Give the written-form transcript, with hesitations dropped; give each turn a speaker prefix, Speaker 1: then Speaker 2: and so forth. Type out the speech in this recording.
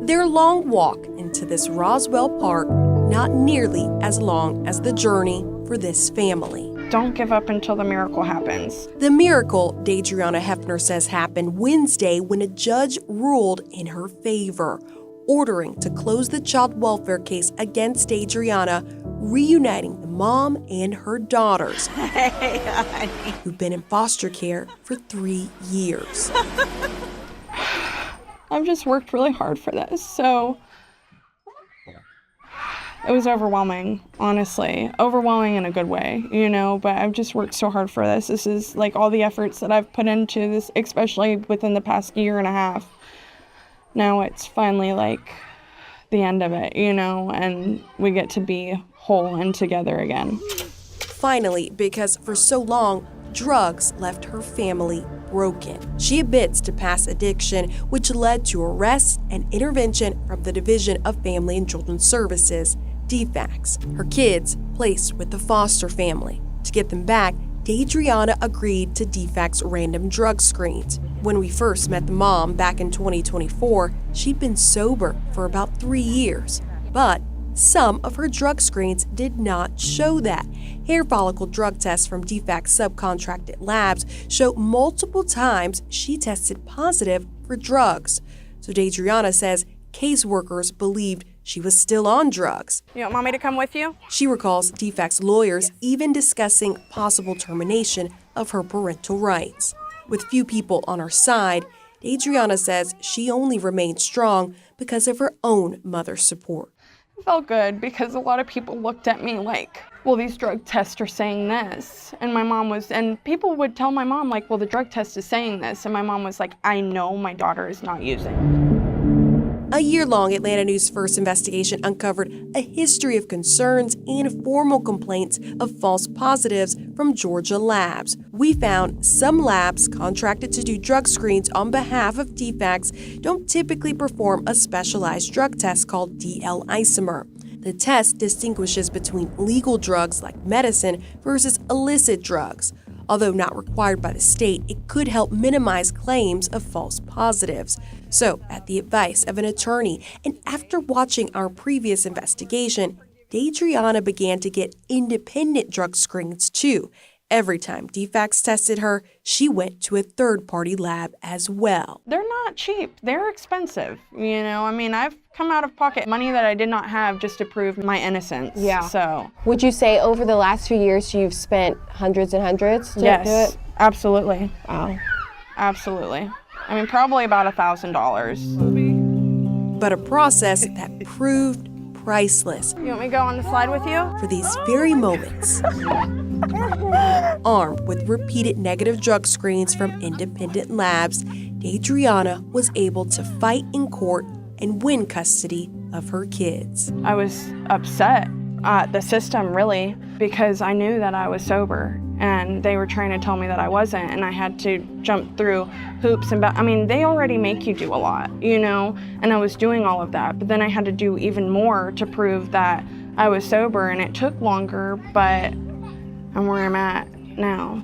Speaker 1: Their long walk into this Roswell park, not nearly as long as the journey for this family.
Speaker 2: Don't give up until the miracle happens.
Speaker 1: The miracle, Deidreana Hefner says, happened Wednesday when a judge ruled in her favor, ordering to close the child welfare case against Deidreana, reuniting the mom and her daughters, who've been in foster care for 3 years.
Speaker 2: I've just worked really hard for this, so it was overwhelming, honestly. Overwhelming in a good way, but I've just worked so hard for this. This is like all the efforts that I've put into this, especially within the past year and a half. Now it's finally like the end of it, and we get to be whole and together again.
Speaker 1: Finally, because for so long, drugs left her family broken. She admits to past addiction, which led to arrest and intervention from the Division of Family and Children's Services, DFACS. Her kids placed with the foster family. To get them back, Deidreana agreed to DFACS random drug screens. When we first met the mom back in 2024, she'd been sober for about 3 years. But some of her drug screens did not show that. Hair follicle drug tests from DFACS subcontracted labs show multiple times she tested positive for drugs. So Deidreana says caseworkers believed she was still on drugs.
Speaker 2: You want Mommy to come with you?
Speaker 1: She recalls DFACS lawyers even discussing possible termination of her parental rights. With few people on her side, Deidreana says she only remained strong because of her own mother's support.
Speaker 2: It felt good because a lot of people looked at me like, well, these drug tests are saying this. And people would tell my mom, like, well, the drug test is saying this. And my mom was like, I know my daughter is not using.
Speaker 1: A year-long Atlanta News First investigation uncovered a history of concerns and formal complaints of false positives from Georgia labs. We found some labs contracted to do drug screens on behalf of DFACS don't typically perform a specialized drug test called DL isomer. The test distinguishes between legal drugs like medicine versus illicit drugs. Although not required by the state, it could help minimize claims of false positives. So, at the advice of an attorney, and after watching our previous investigation, Deidreana began to get independent drug screens too. Every time DFACS tested her, she went to a third-party lab as well.
Speaker 2: They're not cheap. They're expensive. I've come out of pocket money that I did not have just to prove my innocence.
Speaker 3: Yeah.
Speaker 2: So,
Speaker 3: would you say over the last few years you've spent hundreds and hundreds to do it?
Speaker 2: Absolutely.
Speaker 3: Wow.
Speaker 2: Absolutely. Probably about $1,000.
Speaker 1: But a process that proved priceless.
Speaker 2: You want me to go on the slide with you?
Speaker 1: For these very moments. Armed with repeated negative drug screens from independent labs, Deidreana was able to fight in court and win custody of her kids.
Speaker 2: I was upset at the system, really, because I knew that I was sober and they were trying to tell me that I wasn't, and I had to jump through hoops and they already make you do a lot, and I was doing all of that, but then I had to do even more to prove that I was sober, and it took longer, but I'm where I'm at now.